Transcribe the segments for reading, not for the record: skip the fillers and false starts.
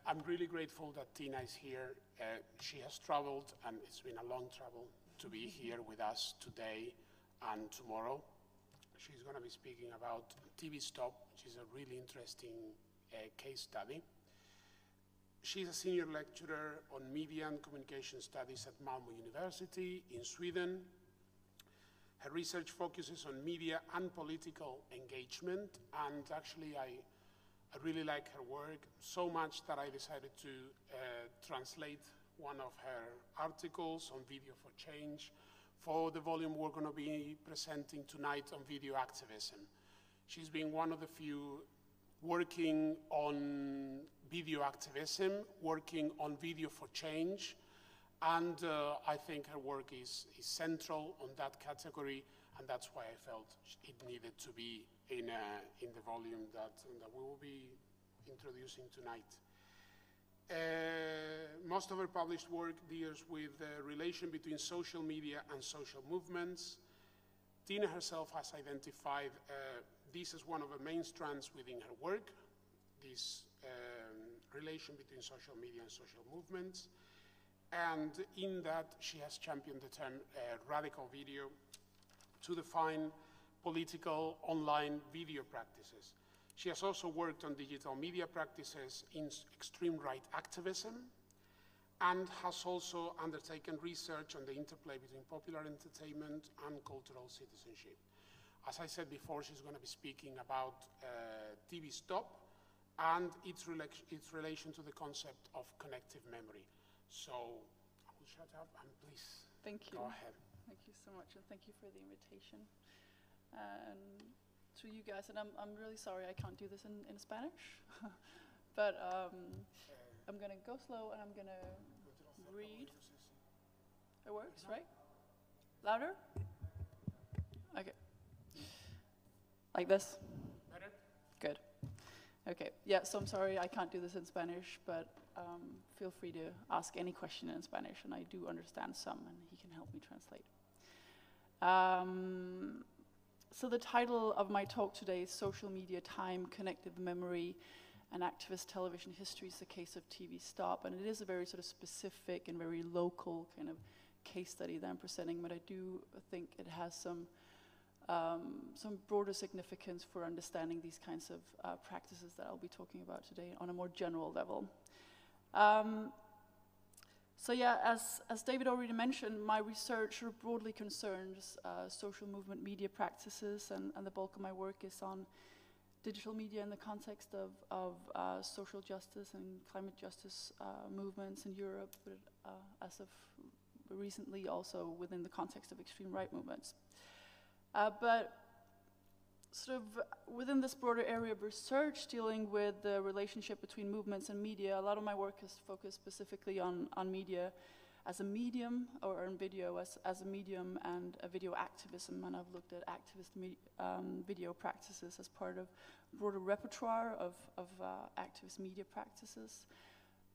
I'm really grateful that Tina is here. She has traveled, and it's been a long travel to be here with us today and tomorrow. She's going to be speaking about TV Stop, which is a really interesting case study. She's a senior lecturer on media and communication studies at Malmö University in Sweden. Her research focuses on media and political engagement, and actually I really like her work so much that I decided to translate one of her articles on Video for Change for the volume we're going to be presenting tonight on video activism. She's been one of the few working on video activism, working on Video for Change, and I think her work is central on that category, and that's why I felt it needed to be in the volume that we will be introducing tonight. Most of her published work deals with the relation between social media and social movements. Tina herself has identified this as one of the main strands within her work, this relation between social media and social movements. And in that, she has championed the term radical video to define political online video practices. She has also worked on digital media practices in extreme right activism, and has also undertaken research on the interplay between popular entertainment and cultural citizenship. As I said before, she's going to be speaking about TV Stop and its relation to the concept of connective memory. So I will shut up and please go ahead. Thank you so much, and thank you for the invitation. And to you guys, and I'm really sorry I can't do this in Spanish, but I'm going to go slow and I'm going to read. It works, right? Louder? Okay. Like this? Better? Good. Okay, yeah, so I'm sorry I can't do this in Spanish, but feel free to ask any question in Spanish, and I do understand some, and he can help me translate. So the title of my talk today is Social Media Time, Connective Memory, and Activist Television Histories, the Case of TV Stop. And it is a very sort of specific and very local kind of case study that I'm presenting, but I do think it has some broader significance for understanding these kinds of practices that I'll be talking about today on a more general level. So yeah, as David already mentioned, my research broadly concerns social movement media practices, and the bulk of my work is on digital media in the context of social justice and climate justice movements in Europe, but as of recently also within the context of extreme right movements. But sort of within this broader area of research dealing with the relationship between movements and media, a lot of my work has focused specifically on media as a medium, or on video as a medium and a video activism, and I've looked at activist video practices as part of a broader repertoire of activist media practices.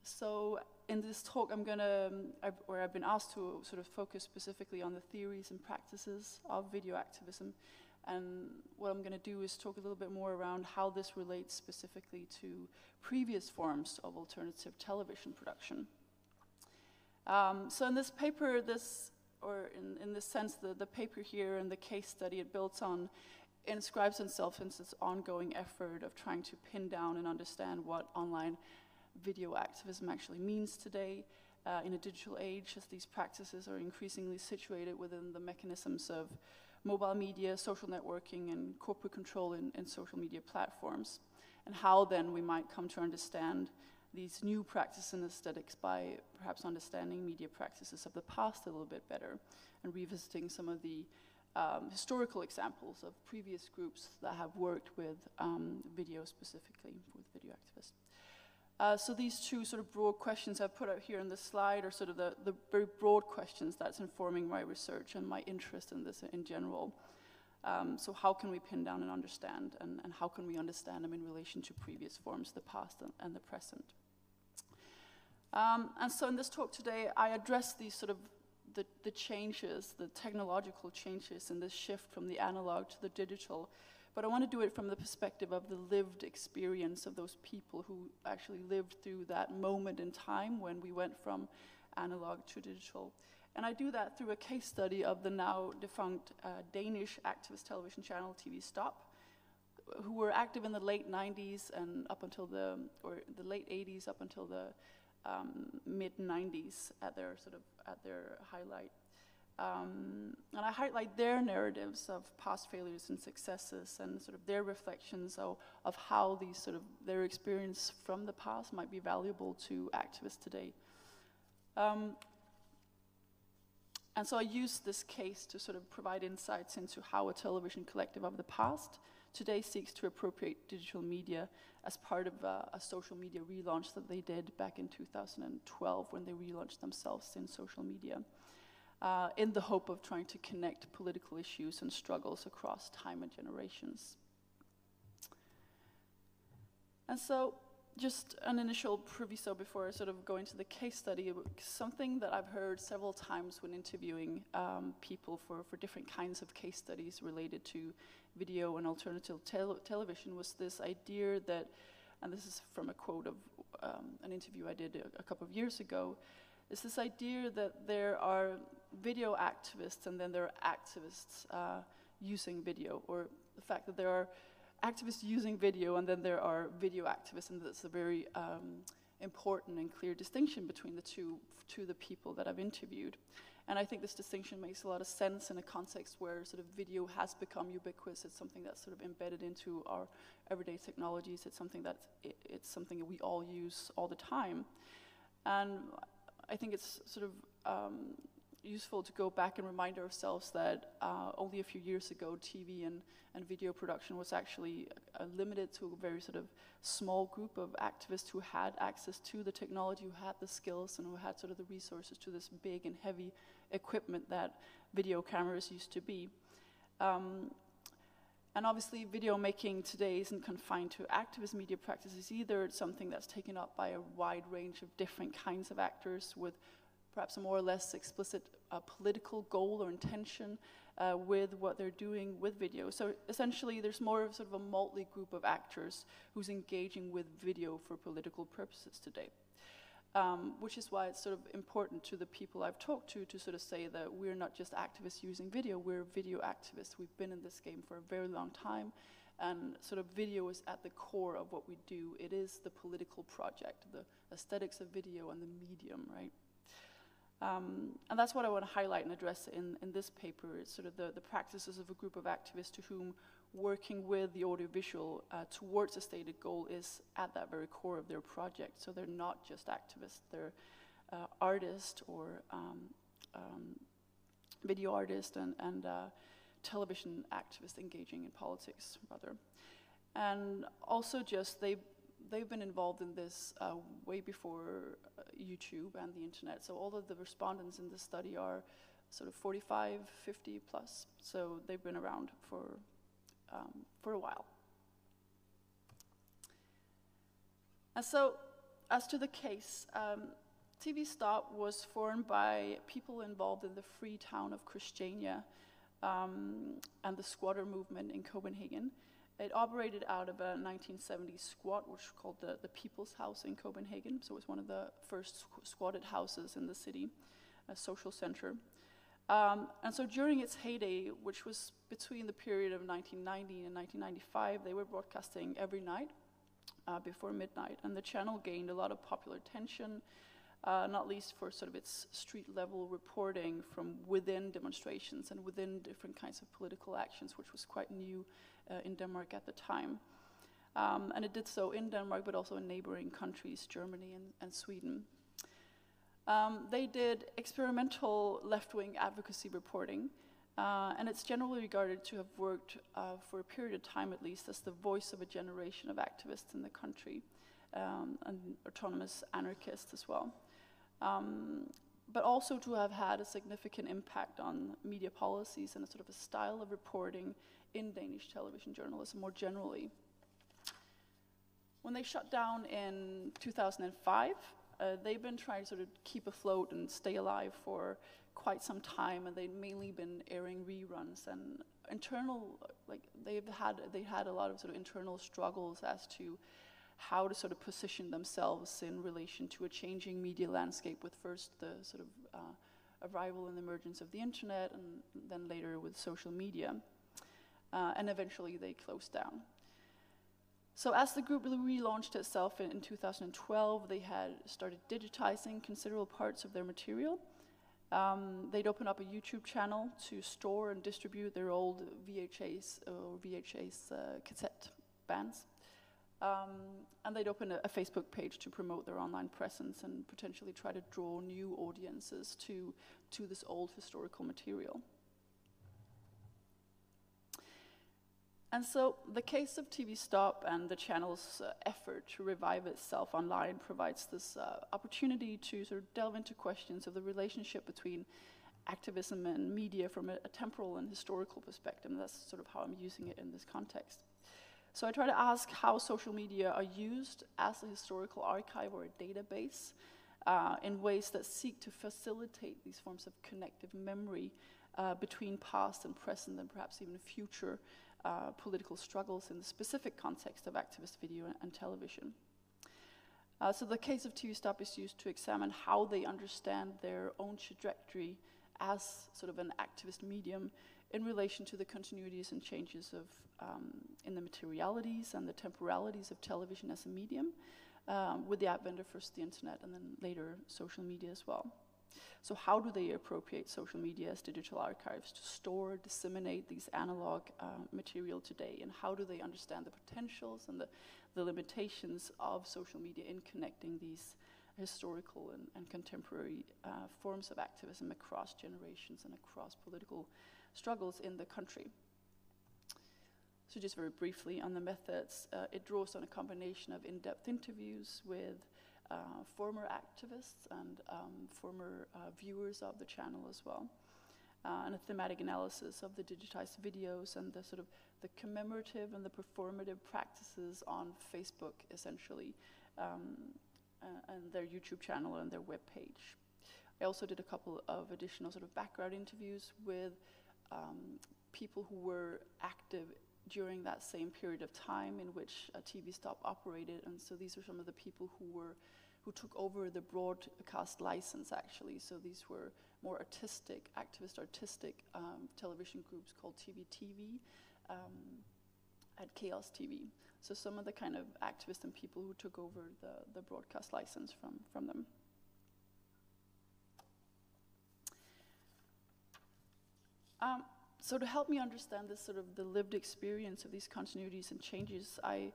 So in this talk I've been asked to sort of focus specifically on the theories and practices of video activism. And what I'm going to do is talk a little bit more around how this relates specifically to previous forms of alternative television production. So in this paper, in this sense, the paper here and the case study it builds on inscribes itself into this ongoing effort of trying to pin down and understand what online video activism actually means today in a digital age, as these practices are increasingly situated within the mechanisms of mobile media, social networking, and corporate control in social media platforms, and how then we might come to understand these new practices and aesthetics by perhaps understanding media practices of the past a little bit better, and revisiting some of the historical examples of previous groups that have worked with video specifically, with video activists. So these two sort of broad questions I've put out here on the slide are sort of the very broad questions that's informing my research and my interest in this in general. So how can we pin down and understand, and how can we understand them in relation to previous forms, the past and the present? And so in this talk today, I address these sort of the changes, the technological changes in this shift from the analog to the digital, But I want to do it from the perspective of the lived experience of those people who actually lived through that moment in time when we went from analog to digital. And I do that through a case study of the now defunct Danish activist television channel TV Stop, who were active in the late 90s and up until the late 80s up until the mid 90s at their highlight. And I highlight their narratives of past failures and successes and sort of their reflections of how these sort of their experience from the past might be valuable to activists today. And so I use this case to sort of provide insights into how a television collective of the past today seeks to appropriate digital media as part of a social media relaunch that they did back in 2012 when they relaunched themselves in social media, in the hope of trying to connect political issues and struggles across time and generations. And so, just an initial proviso before I sort of go into the case study, something that I've heard several times when interviewing people for different kinds of case studies related to video and alternative television was this idea that, and this is from a quote of an interview I did a couple of years ago, is this idea that there are video activists and then there are activists using video, or the fact that there are activists using video and then there are video activists, and that's a very important and clear distinction between the two to the people that I've interviewed. And I think this distinction makes a lot of sense in a context where sort of video has become ubiquitous. It's something that's sort of embedded into our everyday technologies. It's something that we all use all the time. And I think it's sort of useful to go back and remind ourselves that only a few years ago, TV and video production was actually limited to a very sort of small group of activists who had access to the technology, who had the skills, and who had sort of the resources to this big and heavy equipment that video cameras used to be. And obviously, video making today isn't confined to activist media practices either. It's something that's taken up by a wide range of different kinds of actors with perhaps a more or less explicit political goal or intention with what they're doing with video. So essentially, there's more of sort of a motley group of actors who's engaging with video for political purposes today. Which is why it's sort of important to the people I've talked to sort of say that we're not just activists using video, we're video activists. We've been in this game for a very long time, and sort of video is at the core of what we do. It is the political project, the aesthetics of video and the medium, right? And that's what I want to highlight and address in this paper. It's sort of the practices of a group of activists to whom working with the audiovisual towards a stated goal is at that very core of their project. So they're not just activists, they're artists or video artists and television activists engaging in politics, rather. And also just they've been involved in this way before YouTube and the internet. So all of the respondents in this study are sort of 45, 50 plus. So they've been around for a while. And so, as to the case, TV Stop was formed by people involved in the free town of Christiania and the squatter movement in Copenhagen. It operated out of a 1970s squat, which was called the People's House in Copenhagen. So it was one of the first squatted houses in the city, a social center. And so during its heyday, which was between the period of 1990 and 1995, they were broadcasting every night before midnight. And the channel gained a lot of popular attention, not least for sort of its street-level reporting from within demonstrations and within different kinds of political actions, which was quite new in Denmark at the time. And it did so in Denmark, but also in neighboring countries, Germany and Sweden. They did experimental left-wing advocacy reporting, and it's generally regarded to have worked for a period of time at least as the voice of a generation of activists in the country, and autonomous anarchists as well. But also to have had a significant impact on media policies and a sort of a style of reporting in Danish television journalism more generally. When they shut down in 2005, they've been trying to sort of keep afloat and stay alive for quite some time, and they've mainly been airing reruns and they had a lot of sort of internal struggles as to how to sort of position themselves in relation to a changing media landscape, with first the sort of arrival and emergence of the internet, and then later with social media. And eventually they closed down. So as the group relaunched itself in 2012, they had started digitizing considerable parts of their material. They'd open up a YouTube channel to store and distribute their old VHS cassette bands. And they'd open a Facebook page to promote their online presence and potentially try to draw new audiences to this old historical material. And so the case of TV Stop and the channel's effort to revive itself online provides this opportunity to sort of delve into questions of the relationship between activism and media from a temporal and historical perspective. And that's sort of how I'm using it in this context. So I try to ask how social media are used as a historical archive or a database in ways that seek to facilitate these forms of connective memory between past and present and perhaps even future political struggles in the specific context of activist video and television. So the case of TV Stop is used to examine how they understand their own trajectory as sort of an activist medium in relation to the continuities and changes of in the materialities and the temporalities of television as a medium, with the advent of first the internet and then later social media as well. So how do they appropriate social media as digital archives to store, disseminate these analog material today? And how do they understand the potentials and the limitations of social media in connecting these historical and contemporary forms of activism across generations and across political struggles in the country? So just very briefly on the methods, it draws on a combination of in-depth interviews with former activists and former viewers of the channel as well, and a thematic analysis of the digitized videos and the sort of the commemorative and the performative practices on Facebook, essentially, and their YouTube channel and their web page. I also did a couple of additional sort of background interviews with people who were active during that same period of time in which TV Stop operated, and so these are some of the people who took over the broadcast license, actually. So these were more artistic, activist artistic television groups called TV at Chaos TV. So some of the kind of activists and people who took over the broadcast license from them. So to help me understand this sort of the lived experience of these continuities and changes, I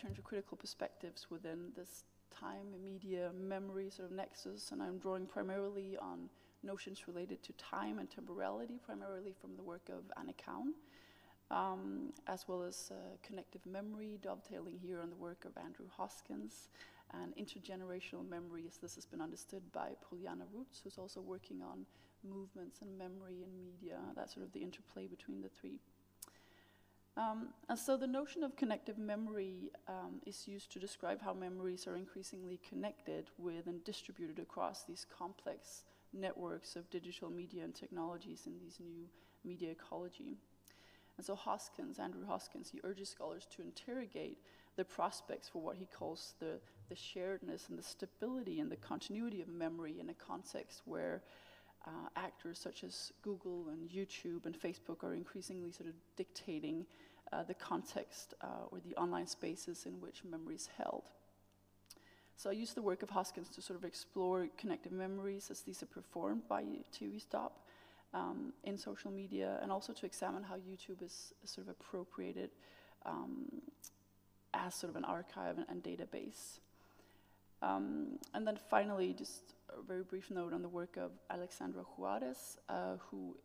turn to critical perspectives within this time, media, memory sort of nexus, and I'm drawing primarily on notions related to time and temporality, primarily from the work of Anne Kaun, as well as connective memory, dovetailing here on the work of Andrew Hoskins, and intergenerational memory, as this has been understood by Poliana Roots, who's also working on movements and memory and media, that's sort of the interplay between the three. And so the notion of connective memory is used to describe how memories are increasingly connected with and distributed across these complex networks of digital media and technologies in these new media ecology. And so Andrew Hoskins, he urges scholars to interrogate the prospects for what he calls the sharedness and the stability and the continuity of memory in a context where actors such as Google and YouTube and Facebook are increasingly sort of dictating the context or the online spaces in which memory is held. So I use the work of Hoskins to sort of explore connective memories as these are performed by TV Stop in social media, and also to examine how YouTube is sort of appropriated as sort of an archive and database. And then finally, just a very brief note on the work of Alexandra Juarez, who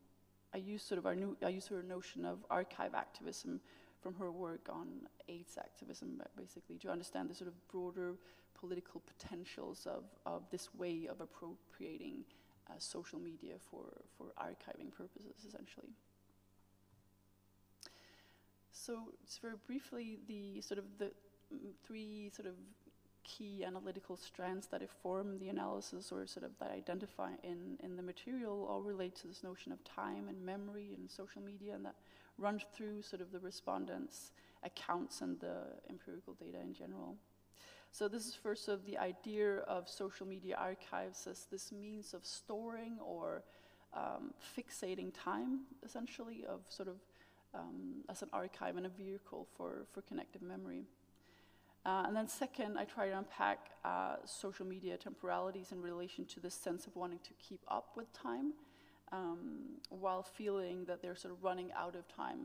I use her notion of archive activism from her work on AIDS activism, basically, to understand the sort of broader political potentials of this way of appropriating social media for archiving purposes, essentially. So, just very briefly, the three sort of key analytical strands that inform the analysis or sort of that identify in the material all relate to this notion of time and memory and social media, and that run through sort of the respondents' accounts and the empirical data in general. So this is first of the idea of social media archives as this means of storing or fixating time, essentially, of sort of as an archive and a vehicle for connective memory. And then second, I try to unpack social media temporalities in relation to this sense of wanting to keep up with time while feeling that they're sort of running out of time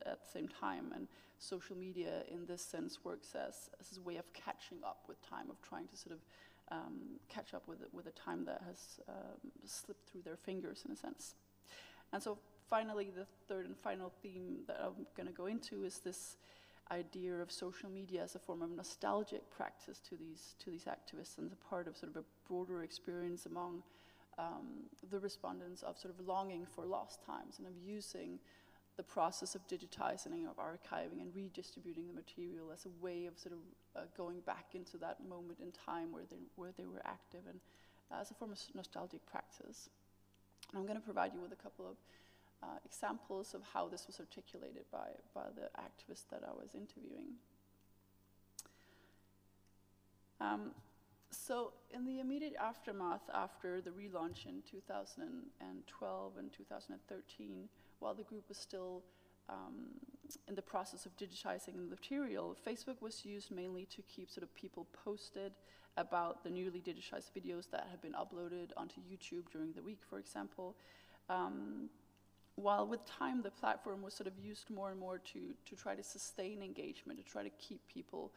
at the same time. And social media in this sense works as a way of catching up with time, of trying to sort of catch up with a time that has slipped through their fingers in a sense. And so finally, the third and final theme that I'm going to go into is this idea of social media as a form of nostalgic practice to these activists, and a part of sort of a broader experience among the respondents of sort of longing for lost times and of using the process of digitizing, of archiving and redistributing the material as a way of sort of going back into that moment in time where they were active, and as a form of nostalgic practice. And I'm going to provide you with a couple of examples of how this was articulated by the activists that I was interviewing. So in the immediate aftermath after the relaunch in 2012 and 2013, while the group was still in the process of digitizing the material, Facebook was used mainly to keep sort of people posted about the newly digitized videos that had been uploaded onto YouTube during the week, for example. While with time, the platform was sort of used more and more to try to sustain engagement, to try to keep people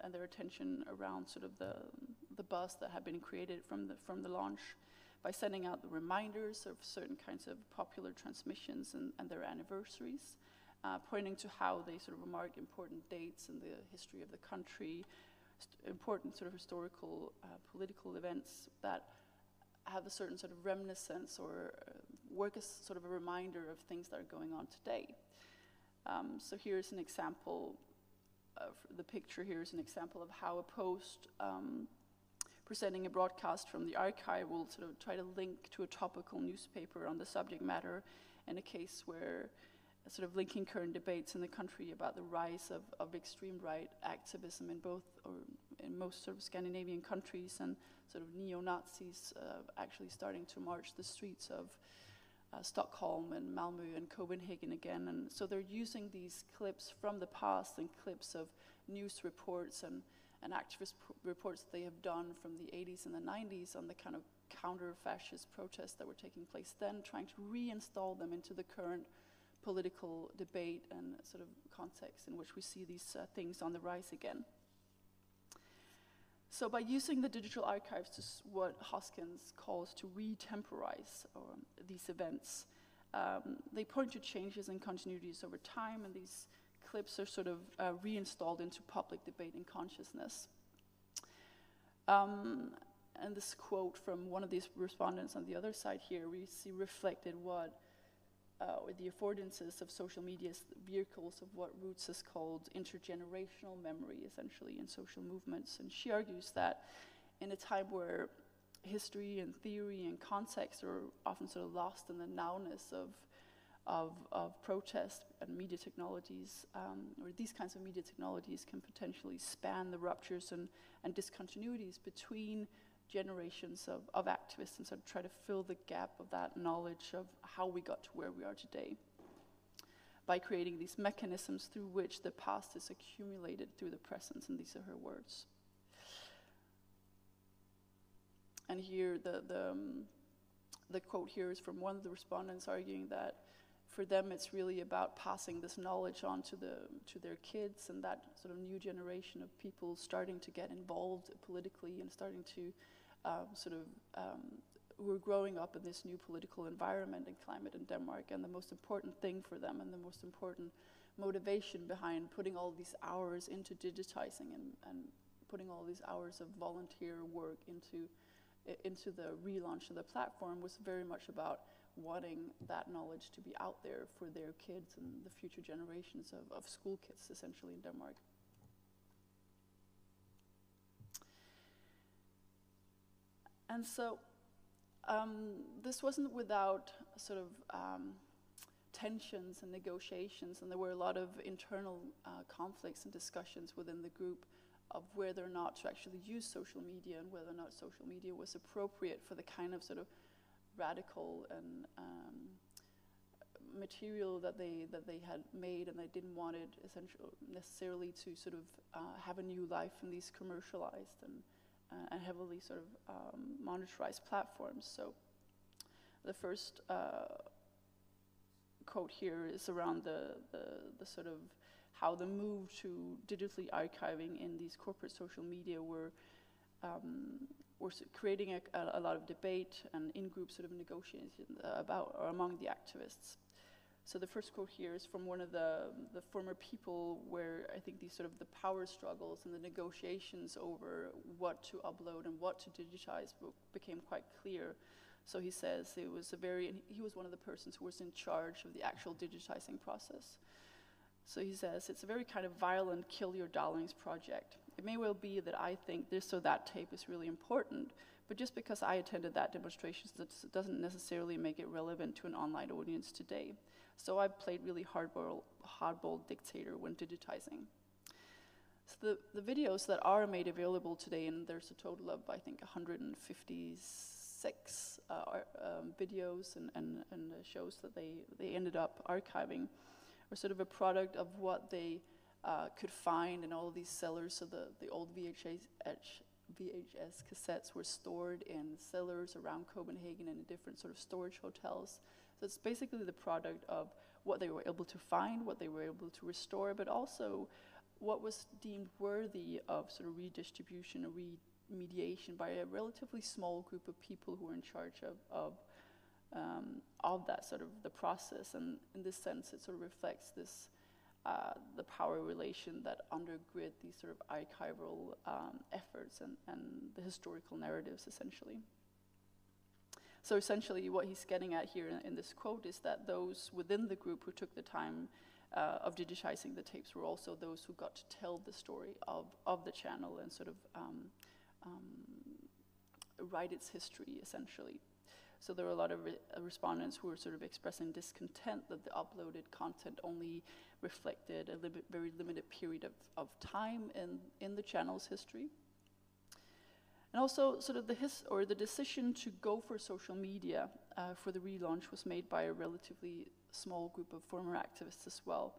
and their attention around sort of the buzz that had been created from the launch, by sending out the reminders of certain kinds of popular transmissions and their anniversaries, pointing to how they sort of mark important dates in the history of the country, important sort of historical political events that have a certain sort of reminiscence or work as sort of a reminder of things that are going on today. So here's an example. The picture here is an example of how a post presenting a broadcast from the archive will sort of try to link to a topical newspaper on the subject matter, in a case where sort of linking current debates in the country about the rise of extreme right activism in both, or in most sort of Scandinavian countries, and sort of neo-Nazis actually starting to march the streets of Stockholm and Malmö and Copenhagen again. And so they're using these clips from the past and clips of news reports and activist reports that they have done from the 80s and the 90s on the kind of counter-fascist protests that were taking place then, trying to reinstall them into the current political debate and sort of context in which we see these things on the rise again. So by using the digital archives to what Hoskins calls to retemporize these events, they point to changes and continuities over time, and these clips are sort of reinstalled into public debate and consciousness. And this quote from one of these respondents on the other side here, we see reflected what or the affordances of social media's vehicles of what Roots has called intergenerational memory, essentially, in social movements. And she argues that in a time where history and theory and context are often sort of lost in the nowness of protest, and media technologies, or these kinds of media technologies can potentially span the ruptures and discontinuities between generations of activists, and sort of try to fill the gap of that knowledge of how we got to where we are today by creating these mechanisms through which the past is accumulated through the present, and these are her words. And here the quote here is from one of the respondents arguing that for them it's really about passing this knowledge on to their kids, and that sort of new generation of people starting to get involved politically and starting to who are growing up in this new political environment and climate in Denmark. And the most important thing for them, and the most important motivation behind putting all these hours into digitizing and putting all these hours of volunteer work into the relaunch of the platform, was very much about wanting that knowledge to be out there for their kids and the future generations of school kids, essentially, in Denmark. And so this wasn't without sort of tensions and negotiations, and there were a lot of internal conflicts and discussions within the group of whether or not to actually use social media and whether or not social media was appropriate for the kind of sort of radical and material that they had made, and they didn't want it essentially necessarily to sort of have a new life in these commercialized and heavily sort of monetized platforms. So the first quote here is around the sort of how the move to digitally archiving in these corporate social media were creating a lot of debate and in-group sort of negotiation about or among the activists. So the first quote here is from one of the former people, where I think these sort of the power struggles and the negotiations over what to upload and what to digitize became quite clear. So he says he was one of the persons who was in charge of the actual digitizing process. So he says, it's a very kind of violent kill your darlings project. It may well be that I think this or that tape is really important, but just because I attended that demonstration doesn't necessarily make it relevant to an online audience today. So I played really hardball dictator when digitizing. So the videos that are made available today, and there's a total of, I think, 156 videos and shows that they ended up archiving, are sort of a product of what they could find in all of these cellars. So the old VHS cassettes were stored in cellars around Copenhagen and in different sort of storage hotels. So it's basically the product of what they were able to find, what they were able to restore, but also what was deemed worthy of sort of redistribution or remediation by a relatively small group of people who were in charge of that sort of the process. And in this sense, it sort of reflects this the power relation that undergird these sort of archival efforts and the historical narratives, essentially. So essentially what he's getting at here in this quote is that those within the group who took the time of digitizing the tapes were also those who got to tell the story of the channel and sort of write its history, essentially. So there were a lot of respondents who were sort of expressing discontent that the uploaded content only reflected a very limited period of time in the channel's history. And also, sort of the decision to go for social media for the relaunch was made by a relatively small group of former activists as well.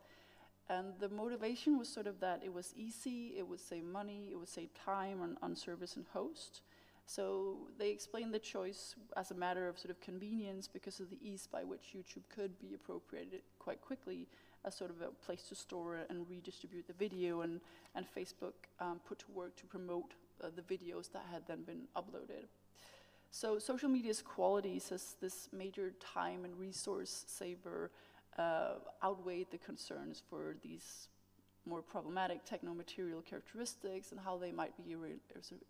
And the motivation was sort of that it was easy, it would save money, it would save time on service and host. So they explained the choice as a matter of sort of convenience because of the ease by which YouTube could be appropriated quite quickly as sort of a place to store and redistribute the video, and Facebook put to work to promote the videos that had then been uploaded. So social media's qualities as this major time and resource saver outweighed the concerns for these more problematic techno-material characteristics and how they might be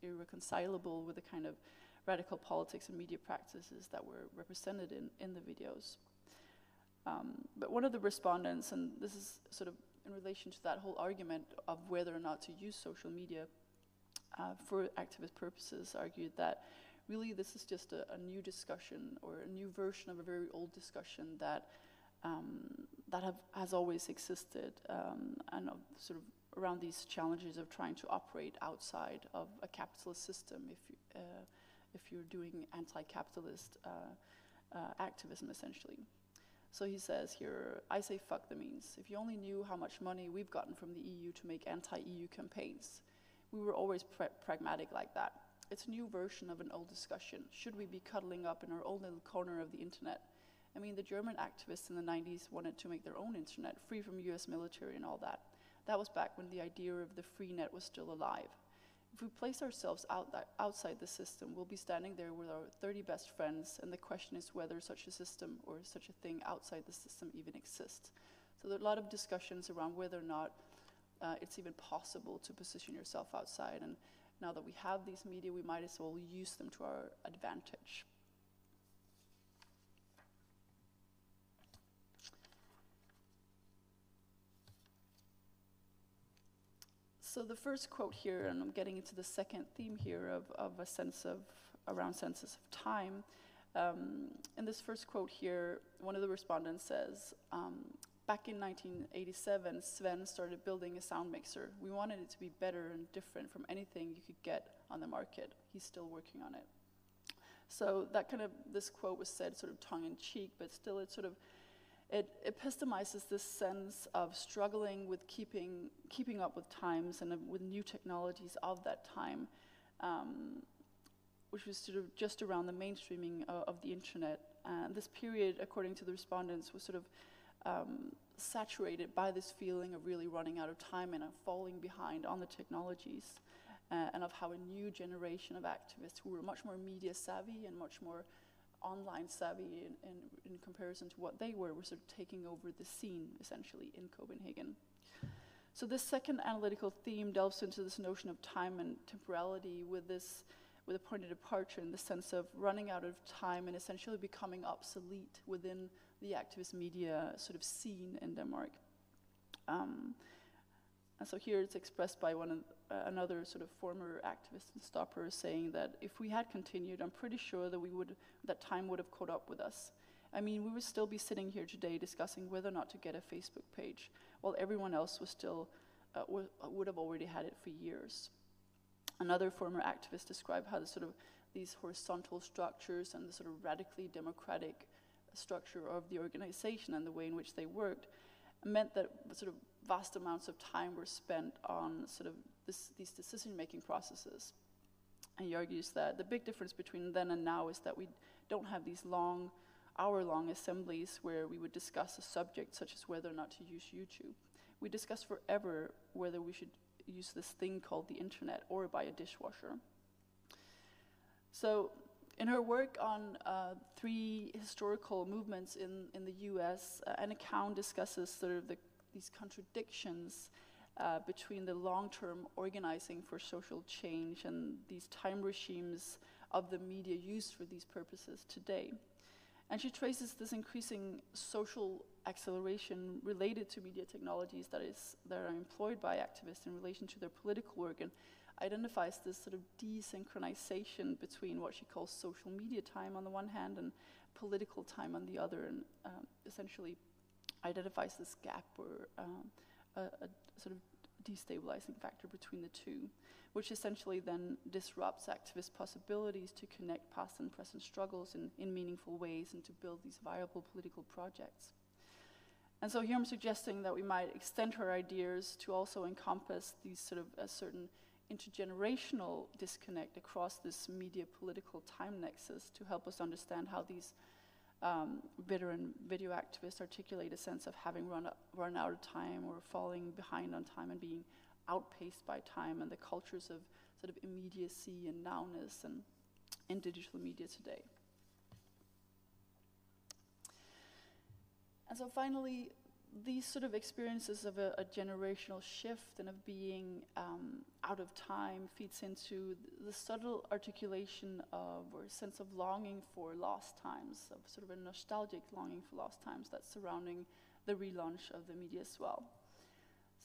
irreconcilable with the kind of radical politics and media practices that were represented in the videos. But one of the respondents, and this is sort of in relation to that whole argument of whether or not to use social media for activist purposes, argued that really this is just a new discussion or a new version of a very old discussion that has always existed, and sort of around these challenges of trying to operate outside of a capitalist system if you're doing anti-capitalist activism, essentially. So he says here, I say fuck the means. If you only knew how much money we've gotten from the EU to make anti-EU campaigns. We were always pragmatic like that. It's a new version of an old discussion. Should we be cuddling up in our own little corner of the internet? I mean, the German activists in the 90s wanted to make their own internet, free from US military and all that. That was back when the idea of the free net was still alive. If we place ourselves outside the system, we'll be standing there with our 30 best friends, and the question is whether such a system or such a thing outside the system even exists. So there are a lot of discussions around whether or not it's even possible to position yourself outside, and now that we have these media, we might as well use them to our advantage. So the first quote here, and I'm getting into the second theme here of a sense of around senses of time. In this first quote here, one of the respondents says, back in 1987, Sven started building a sound mixer. We wanted it to be better and different from anything you could get on the market. He's still working on it. So that this quote was said sort of tongue-in-cheek, but still it epistomizes this sense of struggling with keeping up with times and with new technologies of that time, which was sort of just around the mainstreaming of the internet. And this period, according to the respondents, was sort of saturated by this feeling of really running out of time and falling behind on the technologies, and of how a new generation of activists who were much more media savvy and much more online savvy in comparison to what they were sort of taking over the scene, essentially, in Copenhagen. So this second analytical theme delves into this notion of time and temporality with a point of departure in the sense of running out of time and essentially becoming obsolete within the activist media sort of scene in Denmark. And so here it's expressed by another sort of former activist and stopper saying that if we had continued, I'm pretty sure that time would have caught up with us. I mean, we would still be sitting here today discussing whether or not to get a Facebook page, while everyone else was still would have already had it for years. Another former activist described how these horizontal structures and the sort of radically democratic structure of the organization and the way in which they worked meant that sort of vast amounts of time were spent on sort of these decision-making processes. And he argues that the big difference between then and now is that we don't have these long, hour-long assemblies where we would discuss a subject such as whether or not to use YouTube. We discuss forever whether we should use this thing called the internet or buy a dishwasher. So in her work on 3 historical movements in the US, Anna Kaun discusses sort of these contradictions between the long-term organizing for social change and these time regimes of the media used for these purposes today. And she traces this increasing social acceleration related to media technologies that are employed by activists in relation to their political work, and identifies this sort of desynchronization between what she calls social media time on the one hand and political time on the other, and essentially identifies this gap or a sort of destabilizing factor between the two, which essentially then disrupts activist possibilities to connect past and present struggles in meaningful ways and to build these viable political projects. And so here I'm suggesting that we might extend her ideas to also encompass these sort of a certain intergenerational disconnect across this media political time nexus to help us understand how these veteran video activists articulate a sense of having run out of time or falling behind on time and being outpaced by time, and the cultures of sort of immediacy and nowness and in digital media today. And so finally, these sort of experiences of a generational shift and of being out of time feeds into the subtle articulation of, or sense of longing for lost times, of sort of a nostalgic longing for lost times that's surrounding the relaunch of the media as well.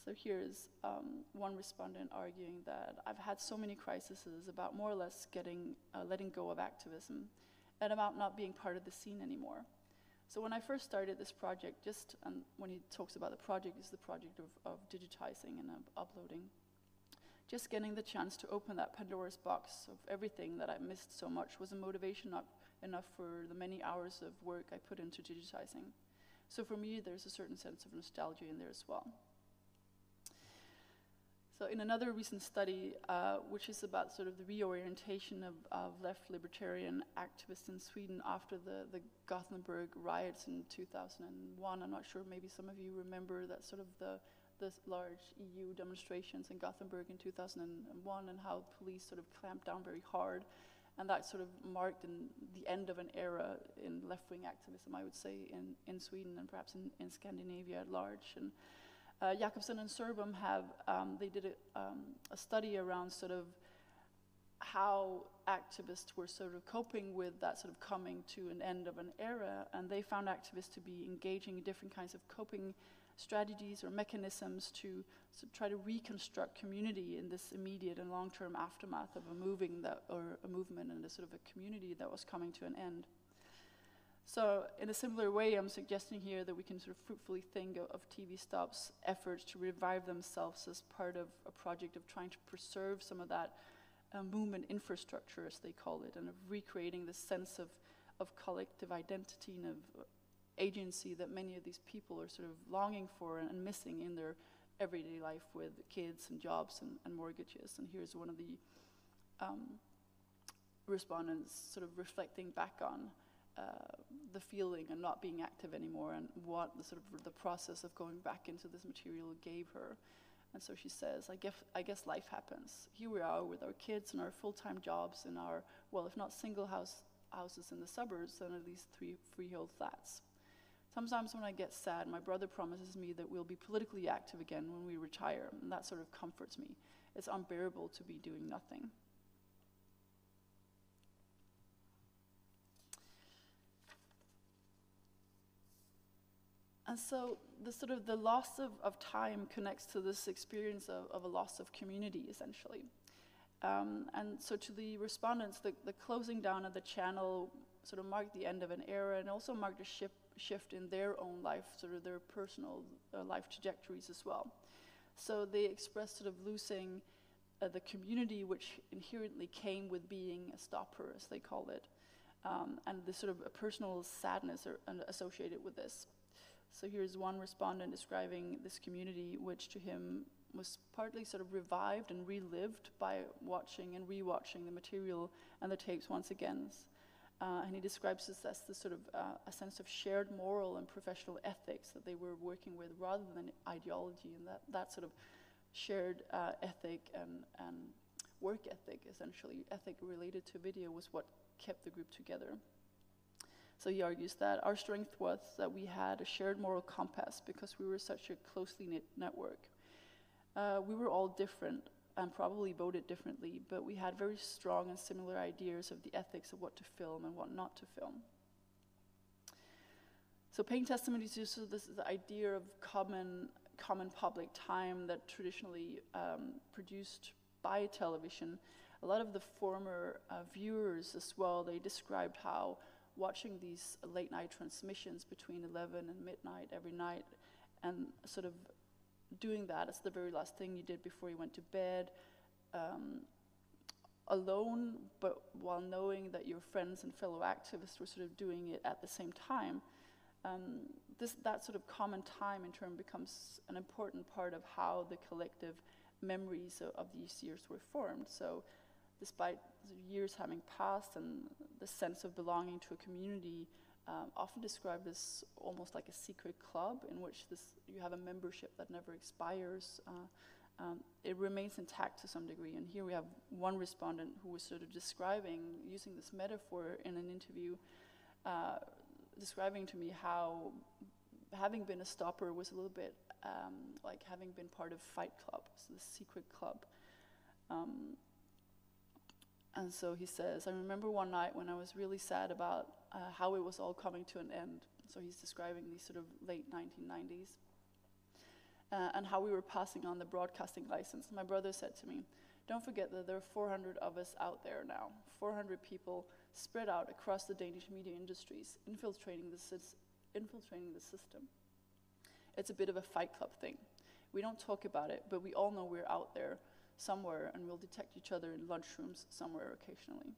So here's one respondent arguing that I've had so many crises about more or less letting go of activism and about not being part of the scene anymore. So when I first started this project, when he talks about the project, is the project of digitizing and uploading. Just getting the chance to open that Pandora's box of everything that I missed so much was a motivation enough for the many hours of work I put into digitizing. So for me, there's a certain sense of nostalgia in there as well. So in another recent study, which is about sort of the reorientation of left libertarian activists in Sweden after the Gothenburg riots in 2001, I'm not sure, maybe some of you remember that sort of the large EU demonstrations in Gothenburg in 2001 and how police sort of clamped down very hard. And that sort of marked the end of an era in left-wing activism, I would say, in Sweden and perhaps in Scandinavia at large. And Jakobsen and Serbum they did a study around sort of how activists were sort of coping with that sort of coming to an end of an era, and they found activists to be engaging in different kinds of coping strategies or mechanisms to try to reconstruct community in this immediate and long-term aftermath of a movement and a sort of a community that was coming to an end. So in a similar way, I'm suggesting here that we can sort of fruitfully think of TV Stop's efforts to revive themselves as part of a project of trying to preserve some of that movement infrastructure, as they call it, and of recreating the sense of collective identity and of agency that many of these people are sort of longing for and missing in their everyday life with kids and jobs and mortgages. And here's one of the respondents sort of reflecting back on the feeling of not being active anymore and what the sort of the process of going back into this material gave her. And so she says, I guess life happens. Here we are with our kids and our full-time jobs in our, well, if not single houses in the suburbs, then at least 3 freehold flats. Sometimes when I get sad, my brother promises me that we'll be politically active again when we retire, and that sort of comforts me. It's unbearable to be doing nothing. And so the loss of time connects to this experience of a loss of community, essentially. And so to the respondents, the closing down of the channel sort of marked the end of an era and also marked a shift in their own life, sort of their personal life trajectories as well. So they expressed sort of losing the community which inherently came with being a stopper, as they called it, and the sort of a personal sadness associated with this. So here's one respondent describing this community, which to him was partly sort of revived and relived by watching and rewatching the material and the tapes once again. And he describes this as this sort of a sense of shared moral and professional ethics that they were working with rather than ideology, and that sort of shared ethic and work ethic, essentially, ethic related to video, was what kept the group together. So he argues that our strength was that we had a shared moral compass because we were such a closely knit network. We were all different and probably voted differently, but we had very strong and similar ideas of the ethics of what to film and what not to film. So paying testimony to this idea of common public time that traditionally produced by television, a lot of the former viewers as well, they described how watching these late night transmissions between 11 and midnight every night and sort of doing that as the very last thing you did before you went to bed, alone, but while knowing that your friends and fellow activists were sort of doing it at the same time, that sort of common time in turn becomes an important part of how the collective memories of these years were formed. So despite years having passed and the sense of belonging to a community, often described as almost like a secret club in which you have a membership that never expires, it remains intact to some degree. And here we have one respondent who was sort of describing, using this metaphor in an interview, describing to me how having been a stopper was a little bit like having been part of Fight Club, so the secret club. And so he says, I remember one night when I was really sad about how it was all coming to an end. So he's describing these sort of late 1990s. And how we were passing on the broadcasting license. My brother said to me, don't forget that there are 400 of us out there now, 400 people spread out across the Danish media industries, infiltrating the system. It's a bit of a Fight Club thing. We don't talk about it, but we all know we're out there somewhere, and we'll detect each other in lunchrooms somewhere occasionally.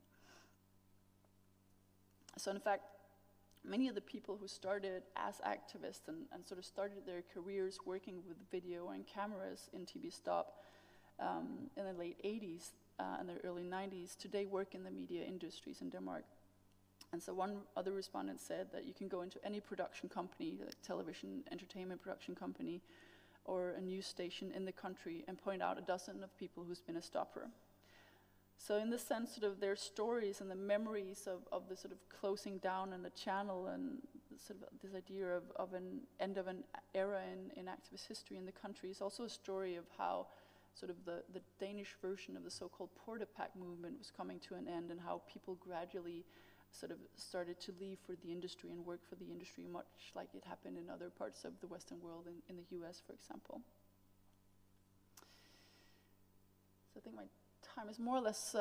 So in fact, many of the people who started as activists and sort of started their careers working with video and cameras in TV Stop in the late 80s and the early 90s, today work in the media industries in Denmark. And so one other respondent said that you can go into any production company, like television, entertainment production company, or a news station in the country and point out a dozen of people who's been a stopper. So in this sense, sort of their stories and the memories of the sort of closing down and the channel and sort of this idea of an end of an era in activist history in the country is also a story of how sort of the Danish version of the so-called Portapak movement was coming to an end, and how people gradually sort of started to leave for the industry and work for the industry, much like it happened in other parts of the Western world, in the US, for example. So I think my time is more or less...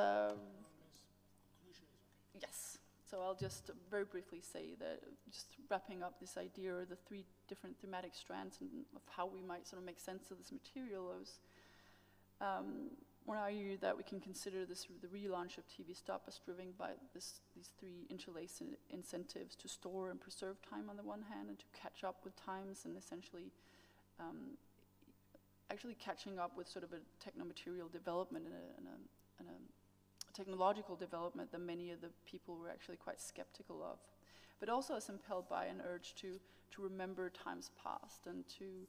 Yes. So I'll just very briefly say that, just wrapping up this idea, or the three different thematic strands of how we might sort of make sense of this material, I was want to argue that we can consider the relaunch of TV Stop as driven by these three interlaced incentives to store and preserve time on the one hand, and to catch up with times, and essentially actually catching up with sort of a technomaterial development and a technological development that many of the people were actually quite skeptical of, but also is impelled by an urge to remember times past, and to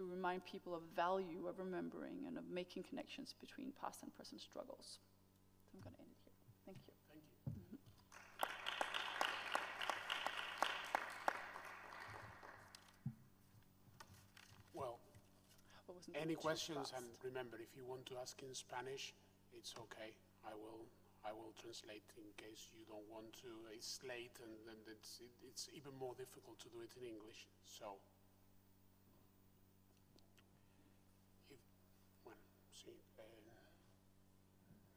remind people of value of remembering and of making connections between past and present struggles. So I'm going to end it here. Thank you. Thank you. Well, any questions? And remember, if you want to ask in Spanish, it's okay. I will translate in case you don't want to. It's late, and it's even more difficult to do it in English. So,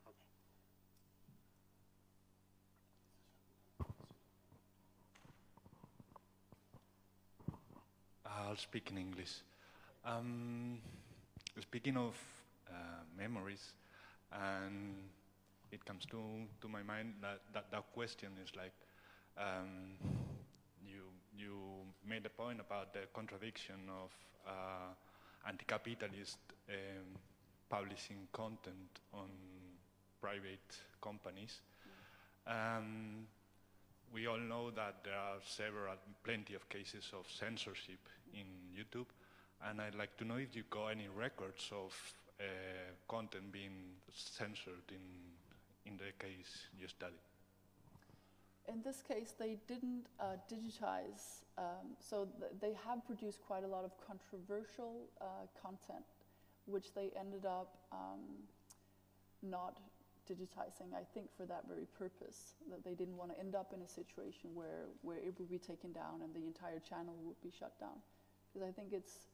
okay. I'll speak in English. Speaking of memories, and it comes to my mind that question is like, you made a point about the contradiction of anti-capitalist publishing content on private companies. We all know that there are plenty of cases of censorship in YouTube, and I'd like to know if you got any records of content being censored in the case you studied. In this case, they didn't digitize, so they have produced quite a lot of controversial content, which they ended up not digitizing, I think, for that very purpose, that they didn't want to end up in a situation where it would be taken down and the entire channel would be shut down. Because I think it's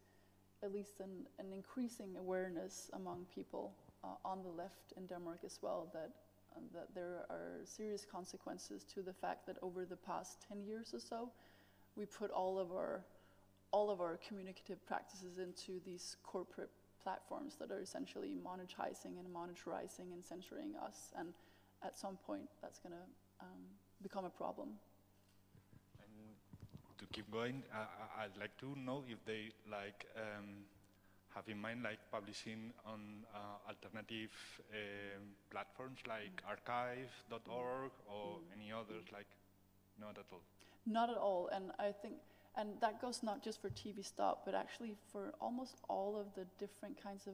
at least an increasing awareness among people on the left in Denmark as well, that there are serious consequences to the fact that over the past 10 years or so, we put all of our communicative practices into these corporate platforms that are essentially monetizing and monitorizing and censoring us, and at some point that's going to become a problem. And to keep going, I'd like to know if they have in mind publishing on alternative platforms like archive.org or any others, not at all? Not at all, and I think, and that goes not just for TV Stop, but actually for almost all of the different kinds of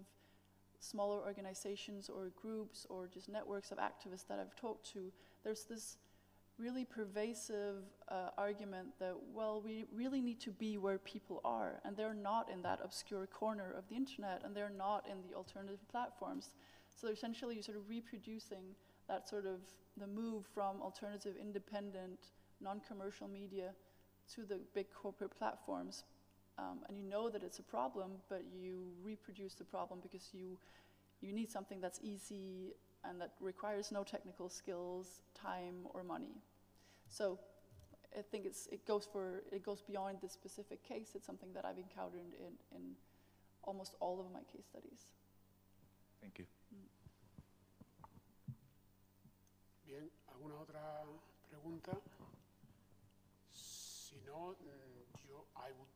smaller organizations or groups or just networks of activists that I've talked to. There's this really pervasive argument that, well, we really need to be where people are, and they're not in that obscure corner of the internet, and they're not in the alternative platforms. So essentially you're sort of reproducing that sort of the move from alternative, independent, non-commercial media to the big corporate platforms, and you know that it's a problem, but you reproduce the problem because you need something that's easy and that requires no technical skills, time, or money. So I think it goes beyond this specific case. It's something that I've encountered in almost all of my case studies. Thank you. Bien, ¿alguna otra pregunta? Si no, I would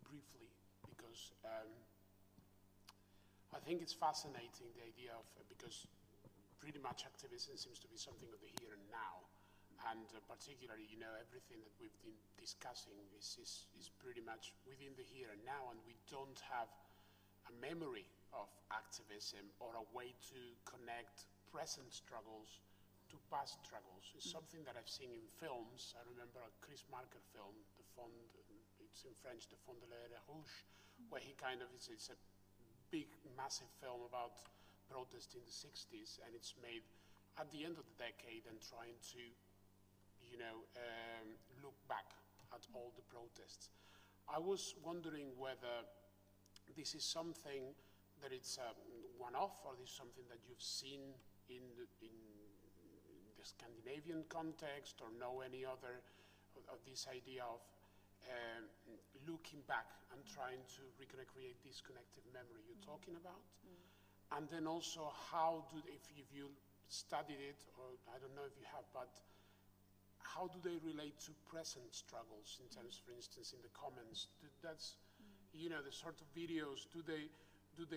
briefly, because I think it's fascinating, the idea of, because pretty much activism seems to be something of the here and now, and particularly, everything that we've been discussing is pretty much within the here and now, and we don't have a memory of activism or a way to connect present struggles to past struggles. It's something that I've seen in films. I remember a Chris Marker film, it's in French, The Fond de l'air rouge, where he kind of, it's a big, massive film about protest in the 60s, and it's made at the end of the decade and trying to, you know, look back at all the protests. I was wondering whether this is something that it's a one-off, or is something that you've seen in the Scandinavian context, or know any other of this idea of looking back and trying to recreate this connective memory you're talking about. And then also, how do, if you studied it, or I don't know if you have, but how do they relate to present struggles in terms, for instance, in the comments? That's, you know, the sort of videos, do they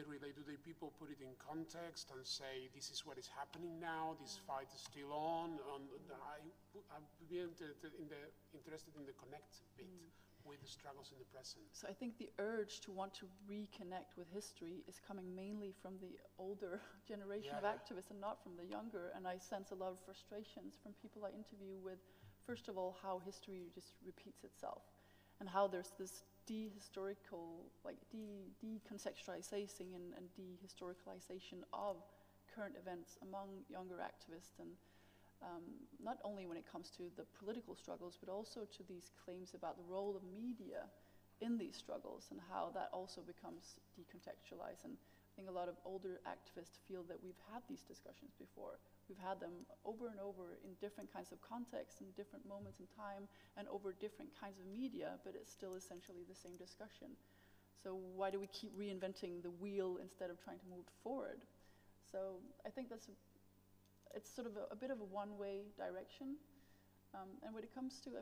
relate, people put it in context and say, this is what is happening now, this fight is still on? I'd be interested in the connect bit with the struggles in the present. So I think the urge to want to reconnect with history is coming mainly from the older generation of activists and not from the younger. And I sense a lot of frustrations from people I interview with, first of all, how history just repeats itself, and how there's this dehistorical, like decontextualization and dehistoricalization of current events among younger activists, and not only when it comes to the political struggles, but also to these claims about the role of media in these struggles and how that also becomes decontextualized. And I think a lot of older activists feel that we've had these discussions before. We've had them over and over in different kinds of contexts and different moments in time and over different kinds of media, but it's still essentially the same discussion. So why do we keep reinventing the wheel instead of trying to move forward? So I think it's sort of a bit of a one-way direction. And when it comes to,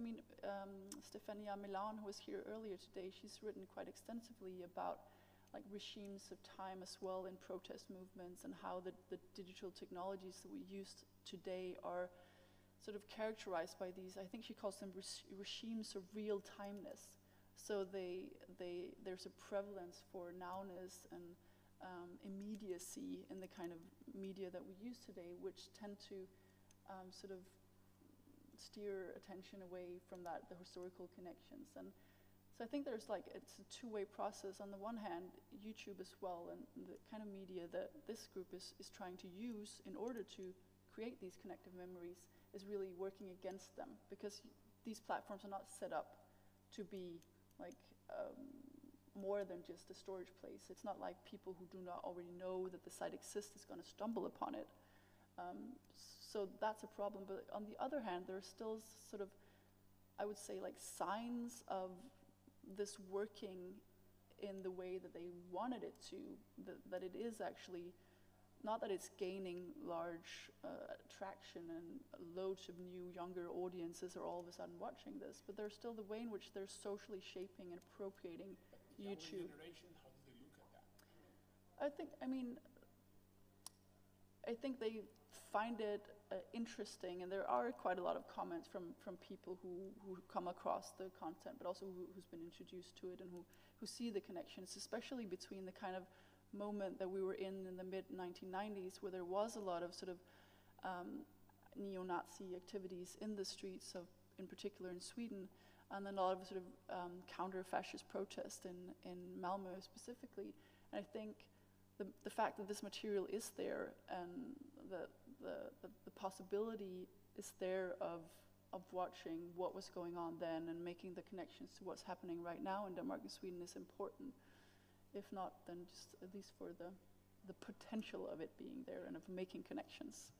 Stefania Milan, who was here earlier today, she's written quite extensively about like regimes of time as well in protest movements, and how the digital technologies that we use today are sort of characterized by these, I think she calls them regimes of real-timeness. So there's a prevalence for nowness and immediacy in the kind of media that we use today, which tend to sort of steer attention away from the historical connections. And so I think it's a two-way process. On the one hand, YouTube as well, and the kind of media that this group is trying to use in order to create these connective memories is really working against them, because these platforms are not set up to be like more than just a storage place. It's not like people who do not already know that the site exists is going to stumble upon it. So that's a problem. But on the other hand, there are still sort of, I would say, like signs of this working in the way that they wanted it to, that it is actually, not that it's gaining large traction and loads of new younger audiences are all of a sudden watching this, but there's still the way in which they're socially shaping and appropriating YouTube. Generation, how do they look at that? I think they find it interesting, and there are quite a lot of comments from people who come across the content, but also who's been introduced to it, and who see the connections, especially between the kind of moment that we were in the mid-1990s, where there was a lot of sort of neo-Nazi activities in the streets of, in particular in Sweden, and then a lot of sort of counter-fascist protest in Malmö specifically. And I think the fact that this material is there, and the possibility is there of watching what was going on then and making the connections to what's happening right now in Denmark and Sweden is important. If not, then just at least for the potential of it being there and of making connections.